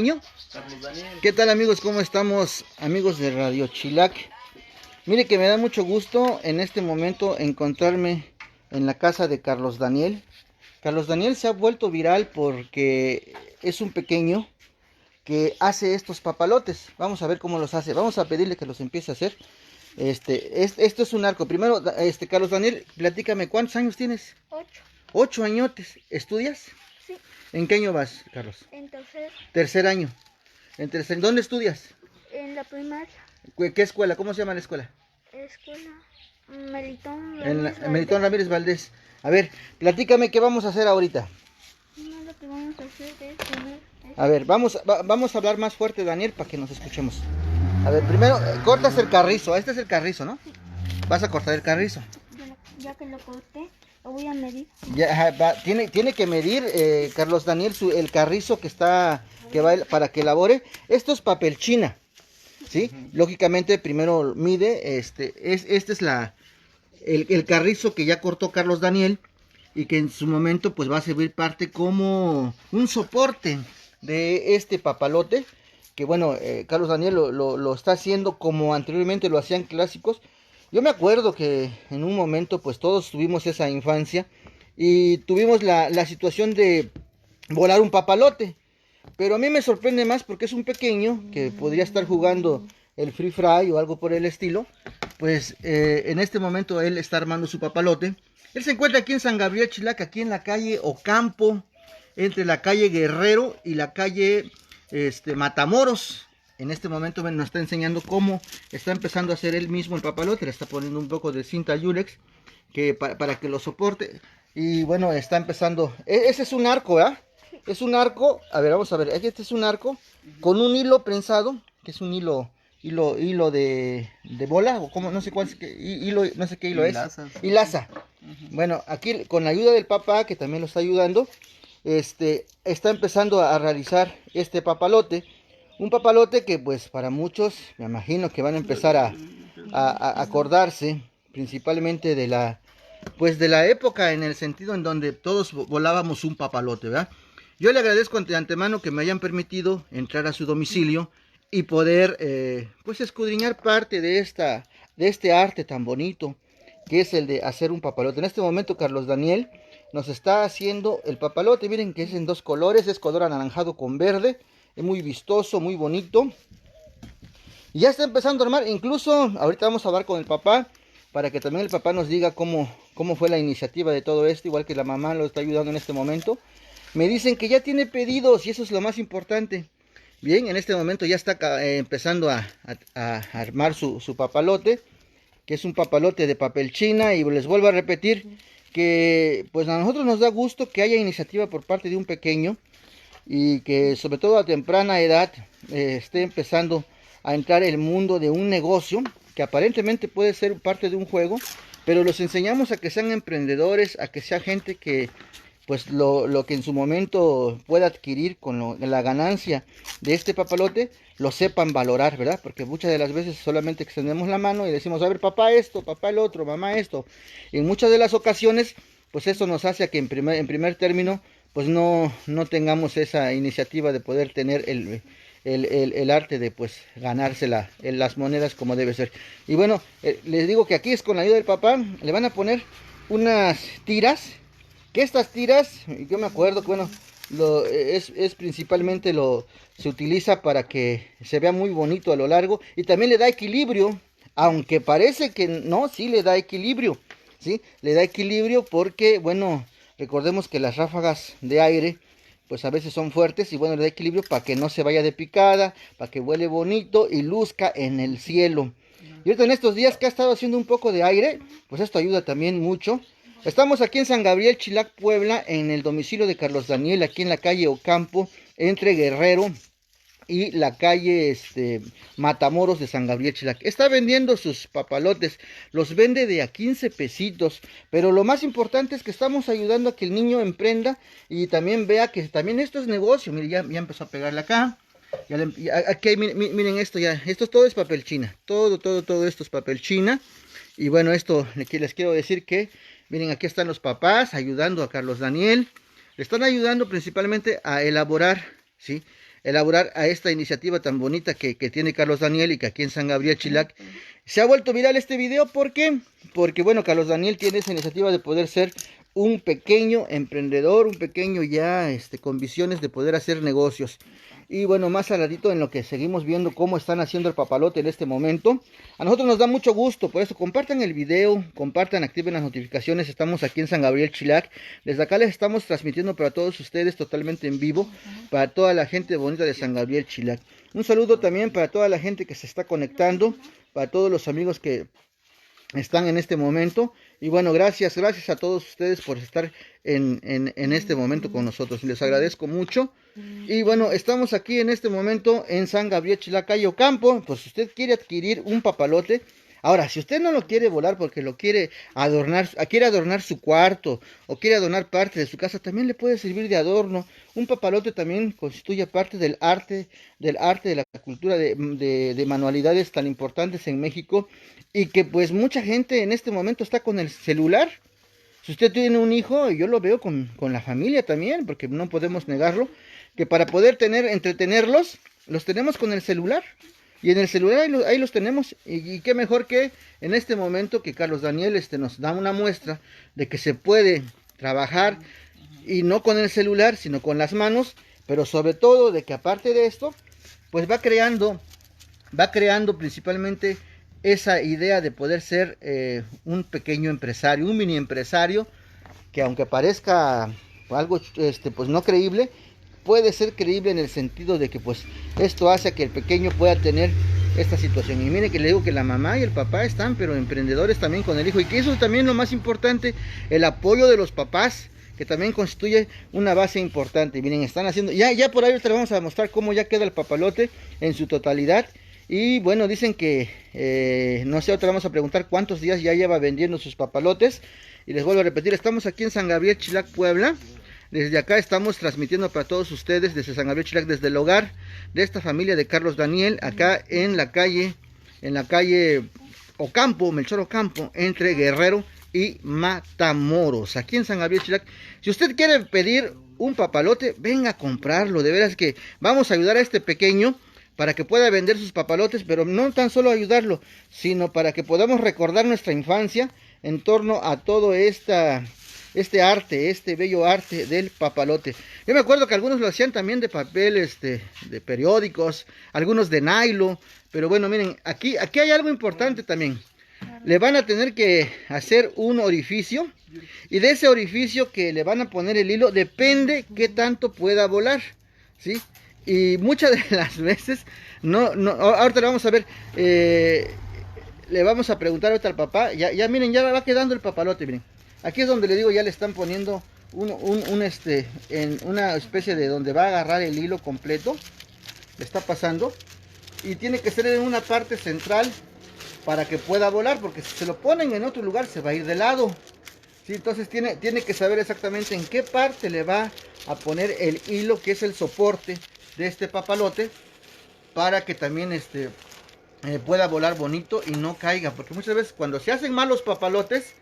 niño? Carlos Daniel. ¿Qué tal, amigos? ¿Cómo estamos, amigos de Radio Chilac? Mire que me da mucho gusto en este momento encontrarme en la casa de Carlos Daniel. Carlos Daniel se ha vuelto viral porque es un pequeño que hace estos papalotes. Vamos a ver cómo los hace. Vamos a pedirle que los empiece a hacer. Esto es un arco. Primero, Carlos Daniel, platícame, ¿cuántos años tienes? 8. 8 añotes. ¿Estudias? Sí. ¿En qué año vas, Carlos? En tercer. Tercer año. ¿Dónde estudias? En la primaria. ¿Qué escuela? ¿Cómo se llama la escuela? Escuela Melitón En Ramírez Melitón Valdés. Ramírez Valdés. A ver, platícame qué vamos a hacer ahorita. No, lo que vamos a hacer es poner A ver, vamos a hablar más fuerte, Daniel, para que nos escuchemos. A ver, primero, cortas el carrizo. Este es el carrizo, ¿no? Vas a cortar el carrizo. ya que lo corté, lo voy a medir. Ya, tiene que medir, Carlos Daniel, el carrizo que va para que elabore. Esto es papel china, ¿sí? Lógicamente, primero mide, este es el carrizo que ya cortó Carlos Daniel y que en su momento pues va a servir parte como un soporte de este papalote. Que bueno, Carlos Daniel lo está haciendo como anteriormente lo hacían clásicos. Yo me acuerdo que en un momento pues todos tuvimos esa infancia y tuvimos la situación de volar un papalote. Pero a mí me sorprende más porque es un pequeño que podría estar jugando el Free Fry o algo por el estilo. Pues en este momento él está armando su papalote. Él se encuentra aquí en San Gabriel Chilac, aquí en la calle Ocampo, entre la calle Guerrero y la calle Matamoros. En este momento nos está enseñando cómo está empezando a hacer él mismo el papalote. Le está poniendo un poco de cinta Yulex para que lo soporte. Y bueno, está empezando. Ese es un arco, ¿verdad? Es un arco. A ver, vamos a ver. Este es un arco con un hilo prensado, que es un hilo de bola, o como, no sé cuál, no sé qué hilo es. Hilaza. Bueno, aquí con la ayuda del papá, que también lo está ayudando, está empezando a realizar este papalote. Un papalote que pues para muchos, me imagino que van a empezar a acordarse principalmente de la época, en el sentido en donde todos volábamos un papalote, ¿verdad? Yo le agradezco de antemano que me hayan permitido entrar a su domicilio y poder pues escudriñar parte de este arte tan bonito que es el de hacer un papalote. En este momento Carlos Daniel nos está haciendo el papalote. Miren que es en dos colores, es color anaranjado con verde. Es muy vistoso, muy bonito. Y ya está empezando a armar. Incluso ahorita vamos a hablar con el papá para que también el papá nos diga cómo fue la iniciativa de todo esto. Igual que la mamá lo está ayudando en este momento. Me dicen que ya tiene pedidos y eso es lo más importante. Bien, en este momento ya está empezando a armar su papalote, que es un papalote de papel china. Y les vuelvo a repetir que pues a nosotros nos da gusto que haya iniciativa por parte de un pequeño y que sobre todo a temprana edad esté empezando a entrar el mundo de un negocio que aparentemente puede ser parte de un juego, pero los enseñamos a que sean emprendedores, a que sea gente que pues lo que en su momento pueda adquirir con la ganancia de este papalote, lo sepan valorar, ¿verdad? Porque muchas de las veces solamente extendemos la mano y decimos, a ver, papá esto, papá el otro, mamá esto. Y en muchas de las ocasiones, pues eso nos hace a que en primer término, pues no tengamos esa iniciativa de poder tener el arte de pues ganarse las monedas como debe ser. Y bueno, les digo que aquí es con la ayuda del papá, le van a poner unas tiras, que estas tiras, yo me acuerdo que bueno, es principalmente se utiliza para que se vea muy bonito a lo largo y también le da equilibrio, aunque parece que no, sí le da equilibrio, ¿sí? Le da equilibrio porque, bueno, recordemos que las ráfagas de aire pues a veces son fuertes y bueno, le da equilibrio para que no se vaya de picada, para que vuele bonito y luzca en el cielo. Y ahorita en estos días que ha estado haciendo un poco de aire, pues esto ayuda también mucho. Estamos aquí en San Gabriel, Chilac, Puebla, en el domicilio de Carlos Daniel, aquí en la calle Ocampo, entre Guerrero y la calle Matamoros de San Gabriel Chilac. Está vendiendo sus papalotes, los vende de a 15 pesitos, pero lo más importante es que estamos ayudando a que el niño emprenda y también vea que también esto es negocio. Mire, ya empezó a pegarle acá. Aquí miren esto ya, esto todo es papel china, todo esto es papel china. Y bueno, esto les quiero decir que, miren, aquí están los papás ayudando a Carlos Daniel. Le están ayudando principalmente a elaborar, ¿sí? elaborar a esta iniciativa tan bonita que tiene Carlos Daniel y que aquí en San Gabriel Chilac se ha vuelto viral este video. ¿Por qué? Porque bueno, Carlos Daniel tiene esa iniciativa de poder ser un pequeño emprendedor, un pequeño ya con visiones de poder hacer negocios. Y bueno, más al ladito en lo que seguimos viendo cómo están haciendo el papalote en este momento. A nosotros nos da mucho gusto, por eso compartan el video, compartan, activen las notificaciones. Estamos aquí en San Gabriel Chilac. Desde acá les estamos transmitiendo para todos ustedes totalmente en vivo, para toda la gente bonita de San Gabriel Chilac. Un saludo también para toda la gente que se está conectando, para todos los amigos que están en este momento. Y bueno, gracias a todos ustedes por estar en este momento con nosotros. Les agradezco mucho. Y bueno, estamos aquí en este momento en San Gabriel Chilac, calle Ocampo. Pues si usted quiere adquirir un papalote, ahora, si usted no lo quiere volar porque lo quiere adornar su cuarto o quiere adornar parte de su casa, también le puede servir de adorno. Un papalote también constituye parte del arte de la cultura de manualidades tan importantes en México, y que pues mucha gente en este momento está con el celular. Si usted tiene un hijo, yo lo veo con la familia también, porque no podemos negarlo, que para poder entretenerlos, los tenemos con el celular. Y en el celular ahí los tenemos. Y qué mejor que en este momento que Carlos Daniel nos da una muestra de que se puede trabajar, y no con el celular, sino con las manos. Pero sobre todo de que aparte de esto, pues va creando principalmente esa idea de poder ser un pequeño empresario, un mini empresario, que aunque parezca algo pues no creíble, puede ser creíble en el sentido de que pues esto hace a que el pequeño pueda tener esta situación. Y mire que le digo que la mamá y el papá están pero emprendedores también con el hijo, y que eso es también lo más importante, el apoyo de los papás, que también constituye una base importante. Miren, están haciendo, ya por ahí les vamos a mostrar cómo ya queda el papalote en su totalidad. Y bueno, dicen que, no sé, ahorita vamos a preguntar cuántos días ya lleva vendiendo sus papalotes. Y les vuelvo a repetir, estamos aquí en San Gabriel Chilac, Puebla. Desde acá estamos transmitiendo para todos ustedes desde San Gabriel Chilac, desde el hogar de esta familia de Carlos Daniel, acá en la calle Ocampo, Melchor Ocampo, entre Guerrero y Matamoros, aquí en San Gabriel Chilac. Si usted quiere pedir un papalote, venga a comprarlo. De veras que vamos a ayudar a este pequeño para que pueda vender sus papalotes, pero no tan solo ayudarlo, sino para que podamos recordar nuestra infancia en torno a todo este bello arte del papalote. Yo me acuerdo que algunos lo hacían también de papel, de periódicos, algunos de nylon, pero bueno, miren, aquí hay algo importante también. Le van a tener que hacer un orificio, y de ese orificio que le van a poner el hilo depende qué tanto pueda volar, ¿sí? Y muchas de las veces, ahorita le vamos a ver, le vamos a preguntar ahorita al papá, ya miren, ya va quedando el papalote, miren. Aquí es donde le digo, ya le están poniendo en una especie de donde va a agarrar el hilo completo, le está pasando, y tiene que ser en una parte central para que pueda volar, porque si se lo ponen en otro lugar se va a ir de lado. Sí, entonces tiene que saber exactamente en qué parte le va a poner el hilo, que es el soporte de este papalote, para que también pueda volar bonito y no caiga, porque muchas veces cuando se hacen mal los papalotes,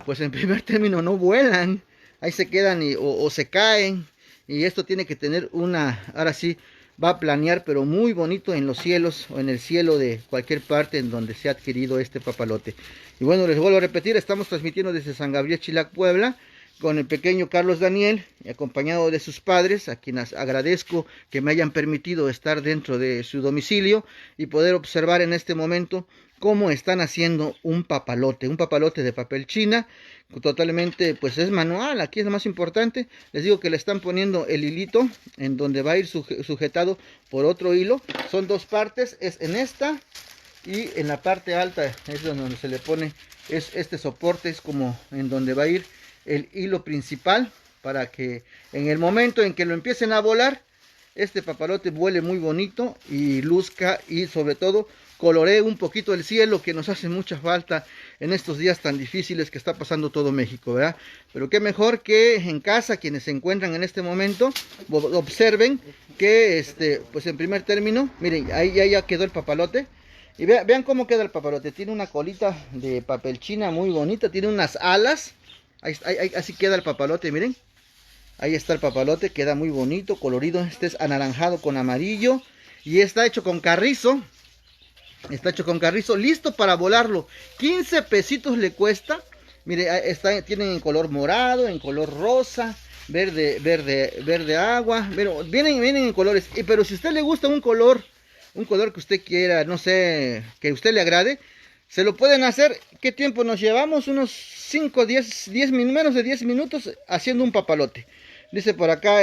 pues en primer término no vuelan, ahí se quedan o se caen, y esto tiene que tener ahora sí, va a planear pero muy bonito en los cielos o en el cielo de cualquier parte en donde se ha adquirido este papalote. Y bueno, les vuelvo a repetir, estamos transmitiendo desde San Gabriel Chilac, Puebla, con el pequeño Carlos Daniel, acompañado de sus padres, a quienes agradezco que me hayan permitido estar dentro de su domicilio y poder observar en este momento cómo están haciendo un papalote de papel china, totalmente, pues es manual. Aquí es lo más importante, les digo que le están poniendo el hilito en donde va a ir sujetado por otro hilo. Son dos partes, es en esta y en la parte alta, es donde se le pone este soporte, es como en donde va a ir el hilo principal, para que en el momento en que lo empiecen a volar, este papalote vuele muy bonito y luzca, y sobre todo coloree un poquito el cielo, que nos hace mucha falta en estos días tan difíciles que está pasando todo México, ¿verdad? Pero qué mejor que en casa, quienes se encuentran en este momento, observen que pues en primer término, miren, ahí ya quedó el papalote. Y vean cómo queda el papalote. Tiene una colita de papel china muy bonita, tiene unas alas. Así queda el papalote, miren. Ahí está el papalote, queda muy bonito, colorido. Este es anaranjado con amarillo. Y está hecho con carrizo. Está hecho con carrizo, listo para volarlo. 15 pesitos le cuesta. Mire, tienen en color morado, en color rosa, verde agua. Pero vienen en colores. Pero si a usted le gusta un color que usted quiera, no sé, que a usted le agrade, se lo pueden hacer. ¿Qué tiempo nos llevamos? Unos 5, 10 menos de 10 minutos haciendo un papalote. Dice por acá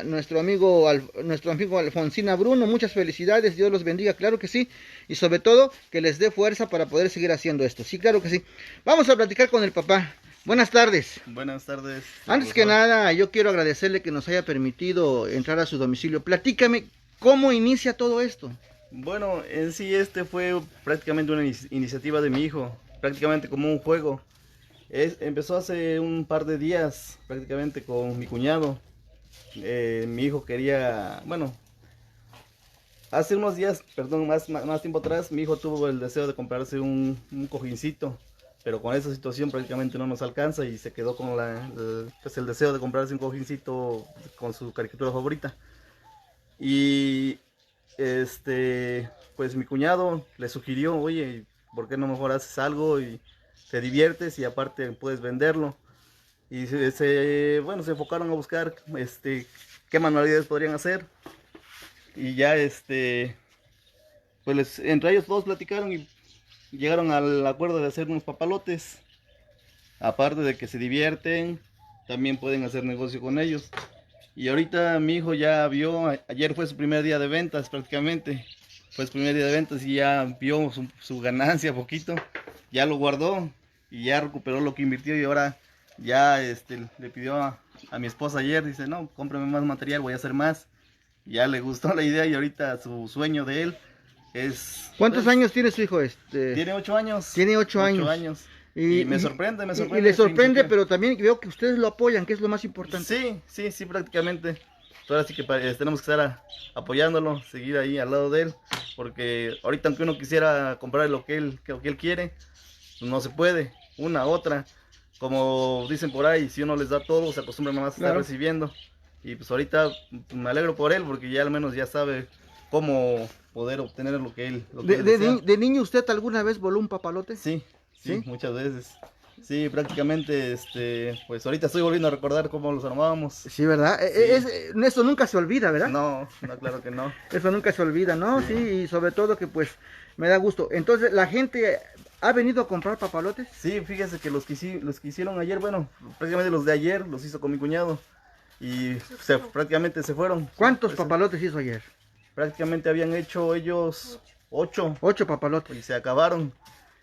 nuestro amigo Alfonsina Bruno, muchas felicidades, Dios los bendiga, claro que sí, y sobre todo que les dé fuerza para poder seguir haciendo esto. Sí, claro que sí. Vamos a platicar con el papá. Buenas tardes. Buenas tardes. Antes que nada, yo quiero agradecerle que nos haya permitido entrar a su domicilio. Platícame cómo inicia todo esto. Bueno, en sí fue prácticamente una iniciativa de mi hijo, prácticamente como un juego. Empezó hace un par de días, prácticamente con mi cuñado. Mi hijo quería, bueno, hace unos días, perdón, más tiempo atrás, mi hijo tuvo el deseo de comprarse un cojincito, pero con esa situación prácticamente no nos alcanza y se quedó con pues el deseo de comprarse un cojincito con su caricatura favorita. Y pues mi cuñado le sugirió, oye, ¿por qué no mejor haces algo y te diviertes y aparte puedes venderlo? Y se enfocaron a buscar qué manualidades podrían hacer. Y ya pues entre ellos todos platicaron y llegaron al acuerdo de hacer unos papalotes. Aparte de que se divierten, también pueden hacer negocio con ellos. Y ahorita mi hijo ya vio, ayer fue su primer día de ventas prácticamente. Fue su primer día de ventas y ya vio su ganancia poquito. Ya lo guardó y ya recuperó lo que invirtió y ahora ya le pidió a mi esposa ayer, dice, no, cómprame más material, voy a hacer más. Ya le gustó la idea y ahorita su sueño de él es... ¿Cuántos años tiene su hijo? Tiene 8 años. Tiene 8 años. Y me sorprende. Y le sorprende, pero también veo que ustedes lo apoyan, que es lo más importante. Sí, prácticamente. Ahora sí que tenemos que estar apoyándolo, seguir ahí al lado de él, porque ahorita aunque uno quisiera comprar lo que él quiere, pues no se puede, otra. Como dicen por ahí, si uno les da todo, se acostumbran nomás a estar recibiendo. Y pues ahorita me alegro por él, porque ya al menos ya sabe cómo poder obtener lo que él desea. ¿De niño usted alguna vez voló un papalote? Sí, muchas veces. Sí, prácticamente, pues ahorita estoy volviendo a recordar cómo los armábamos. Sí, ¿verdad? Sí. Eso nunca se olvida, ¿verdad? No, claro que no. Eso nunca se olvida, ¿no? Sí, y sobre todo que pues me da gusto. Entonces, ¿la gente ha venido a comprar papalotes? Sí, fíjese que los que hicieron ayer, bueno, prácticamente los de ayer los hizo con mi cuñado. Y prácticamente se fueron. ¿Cuántos papalotes hizo ayer? Prácticamente habían hecho ellos 8. 8 papalotes. Y se acabaron.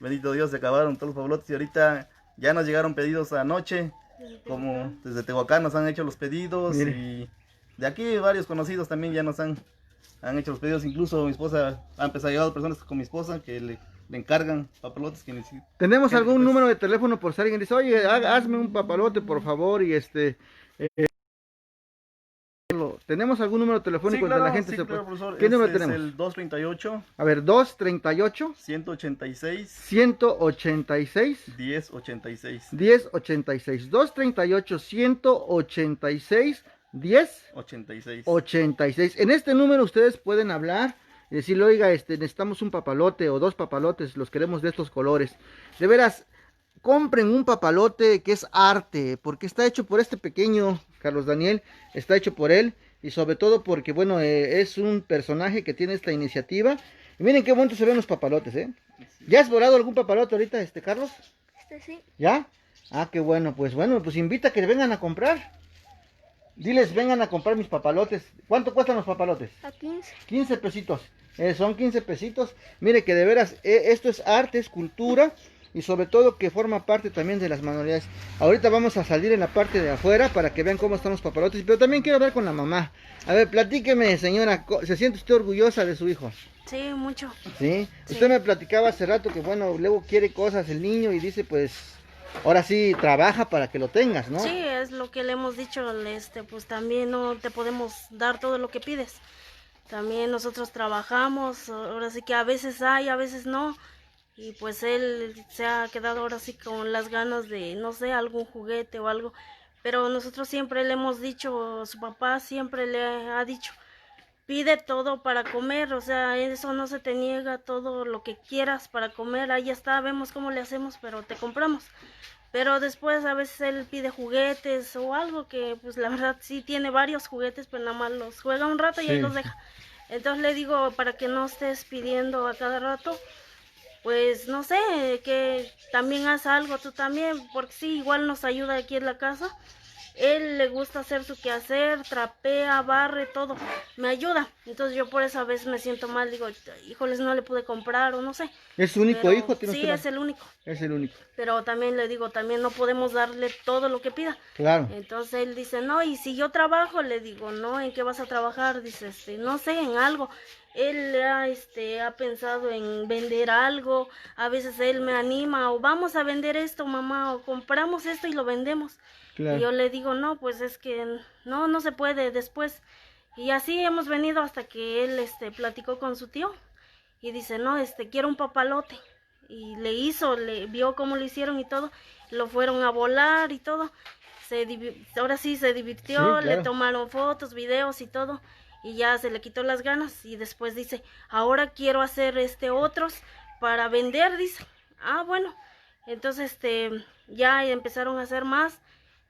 Bendito Dios, se acabaron todos los papalotes y ahorita ya nos llegaron pedidos anoche, como desde Tehuacán nos han hecho los pedidos. Mire. Y de aquí varios conocidos también ya nos han hecho los pedidos, incluso mi esposa, ha empezado a llegar personas con mi esposa que le encargan papalotes que necesitan. ¿Tenemos algún número de teléfono por si alguien dice, oye, hazme un papalote por favor? Y ¿tenemos algún número telefónico claro, de la gente? Sí, claro, profesor. ¿Qué número tenemos? El 238. A ver, 238. 186. 186. 1086. 1086. 238 186 1086. 86. En este número ustedes pueden hablar y decirle, oiga, necesitamos un papalote o 2 papalotes, los queremos de estos colores. De veras, compren un papalote que es arte, porque está hecho por este pequeño Carlos Daniel, está hecho por él, y sobre todo porque, bueno, es un personaje que tiene esta iniciativa. Y miren qué bonito se ven los papalotes, ¿eh? ¿Ya has volado algún papalote ahorita, Carlos? Sí. ¿Ya? Ah, qué bueno, pues invita a que vengan a comprar. Diles, vengan a comprar mis papalotes. ¿Cuánto cuestan los papalotes? A 15. 15 pesitos. Son 15 pesitos. Mire que de veras, esto es arte, es cultura. Y sobre todo que forma parte también de las manualidades. Ahorita vamos a salir en la parte de afuera para que vean cómo están los papalotes. Pero también quiero hablar con la mamá. A ver, platíqueme, señora, ¿se siente usted orgullosa de su hijo? Sí, mucho. ¿Sí? Usted me platicaba hace rato que, bueno, luego quiere cosas el niño y dice, pues, ahora sí trabaja para que lo tengas, ¿no? Sí, es lo que le hemos dicho, pues también no te podemos dar todo lo que pides. También nosotros trabajamos, ahora sí que a veces hay, a veces no. Y pues él se ha quedado ahora sí con las ganas de, no sé, algún juguete o algo. pero nosotros siempre le hemos dicho, su papá siempre le ha dicho, pide todo para comer, o sea, eso no se te niega, todo lo que quieras para comer, ahí está, vemos cómo le hacemos, pero te compramos. Pero después a veces él pide juguetes o algo que pues la verdad sí tiene varios juguetes, pero nada más los juega un rato y ahí los deja. Entonces le digo, para que no estés pidiendo a cada rato, pues no sé, que también haz algo tú también, porque sí, igual nos ayuda aquí en la casa. Él le gusta hacer su quehacer, trapea, barre, todo, me ayuda. Entonces yo por eso a veces me siento mal, digo, híjoles, no le pude comprar o no sé. ¿Es su único Pero, hijo? sí, es el único. Es el único. Pero también le digo, también no podemos darle todo lo que pida. Claro. Entonces él dice, no, y si yo trabajo, le digo, no, ¿en qué vas a trabajar? Dice, no sé, en algo. Él ha pensado en vender algo, a veces él me anima, o vamos a vender esto, mamá, o compramos esto y lo vendemos. Claro. Y yo le digo, no, pues es que no se puede después. Y así hemos venido hasta que él platicó con su tío y dice, no, quiero un papalote. Y le vio cómo lo hicieron y todo, lo fueron a volar y todo. Ahora sí se divirtió, Sí, claro. le tomaron fotos, videos y todo, y ya se le quitó las ganas. Y después dice, ahora quiero hacer otros para vender, dice. Ah, bueno, entonces ya empezaron a hacer más.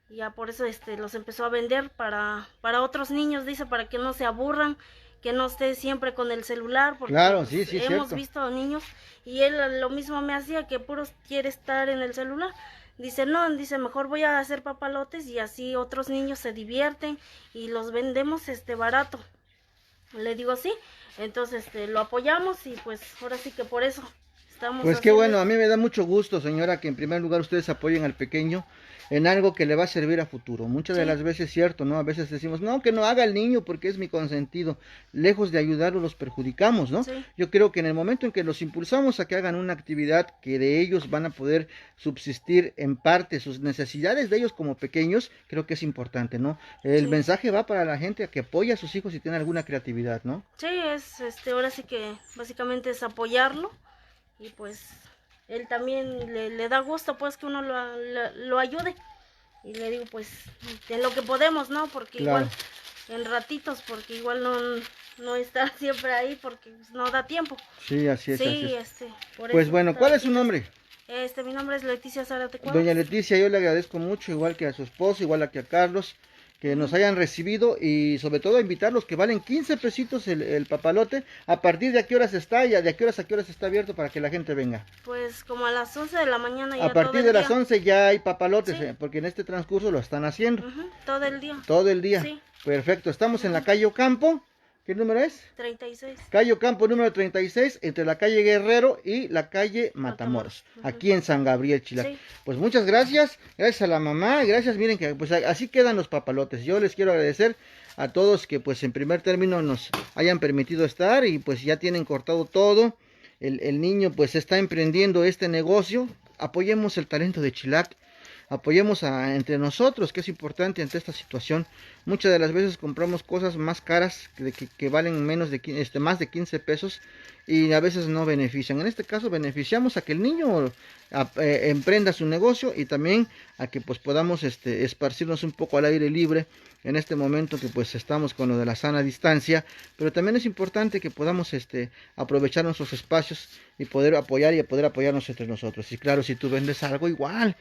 Ya por eso los empezó a vender para otros niños, dice, para que no se aburran, que no esté siempre con el celular, porque Claro, sí, sí, hemos cierto. visto niños y él lo mismo me hacía, que puros quiere estar en el celular. Dice, no, dice, mejor voy a hacer papalotes y así otros niños se divierten y los vendemos barato. Le digo, sí, entonces lo apoyamos y pues ahora sí que por eso estamos Pues qué haciendo bueno, a mí me da mucho gusto, señora, que en primer lugar ustedes apoyen al pequeño en algo que le va a servir a futuro. Muchas de Sí. las veces es cierto, ¿no? A veces decimos, no, que no haga el niño porque es mi consentido. Lejos de ayudarlos, los perjudicamos, ¿no? Sí. Yo creo que en el momento en que los impulsamos a que hagan una actividad que de ellos van a poder subsistir en parte sus necesidades de ellos como pequeños, creo que es importante, ¿no? El Sí. mensaje va para la gente a que apoye a sus hijos si tienen alguna creatividad, ¿no? Sí, ahora sí que básicamente es apoyarlo y pues él también le da gusto pues que uno lo ayude y le digo pues en lo que podemos, ¿no? Porque Claro. igual en ratitos, porque igual no está siempre ahí porque pues, no da tiempo. Sí, así es, Sí, así es. por Pues eso bueno, está ¿cuál es su aquí. nombre? Mi nombre es Leticia Zárate Cuadras. Doña Leticia, yo le agradezco mucho, igual que a su esposo, igual que a Carlos, que nos hayan recibido y sobre todo a invitarlos que valen 15 pesitos el papalote. ¿A partir de a qué horas está y de a qué horas está abierto para que la gente venga? Pues como a las 11 de la mañana ya A partir todo el de las día. 11 ya hay papalotes, Sí. porque en este transcurso lo están haciendo. Ujú, todo el día. Todo el día. Sí. Perfecto, estamos en la calle Ocampo. ¿Qué número es? 36. Calle Ocampo número 36, entre la calle Guerrero y la calle Matamoros, Ujú. aquí en San Gabriel, Chilac. Sí. Pues muchas gracias, gracias a la mamá, gracias, miren que pues así quedan los papalotes. Yo les quiero agradecer a todos que pues en primer término nos hayan permitido estar y pues ya tienen cortado todo. El niño pues está emprendiendo este negocio. Apoyemos el talento de Chilac. Apoyemos entre nosotros, que es importante ante esta situación. Muchas de las veces compramos cosas más caras que valen menos de más de 15 pesos y a veces no benefician. En este caso beneficiamos a que el niño emprenda su negocio y también a que pues podamos esparcirnos un poco al aire libre en este momento que pues estamos con lo de la sana distancia, pero también es importante que podamos aprovechar nuestros espacios y poder apoyar y poder apoyarnos entre nosotros. Y claro, si tú vendes algo igual,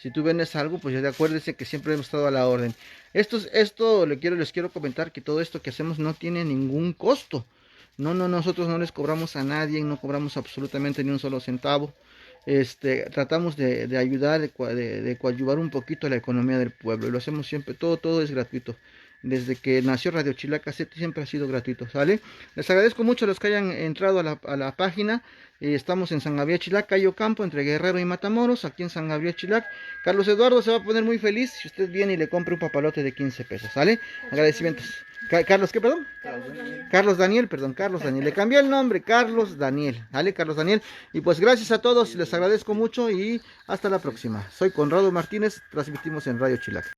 si tú vendes algo, pues ya acuérdense que siempre hemos estado a la orden. Esto les quiero comentar que todo esto que hacemos no tiene ningún costo. No, nosotros no les cobramos a nadie, no cobramos absolutamente ni un solo centavo. Tratamos de ayudar, de coadyuvar un poquito a la economía del pueblo. Y lo hacemos siempre, todo es gratuito. Desde que nació Radio Chilac siempre ha sido gratuito, ¿sale? Les agradezco mucho a los que hayan entrado a la página. Estamos en San Gabriel Chilac, calle Ocampo, entre Guerrero y Matamoros, aquí en San Gabriel Chilac. Carlos Eduardo se va a poner muy feliz si usted viene y le compra un papalote de 15 pesos, ¿sale? Agradecimientos. Carlos, ¿qué, perdón? Carlos Daniel. Le cambié el nombre, Carlos Daniel, ¿vale? Carlos Daniel. Y pues gracias a todos, les agradezco mucho y hasta la próxima. Soy Conrado Martínez, transmitimos en Radio Chilac.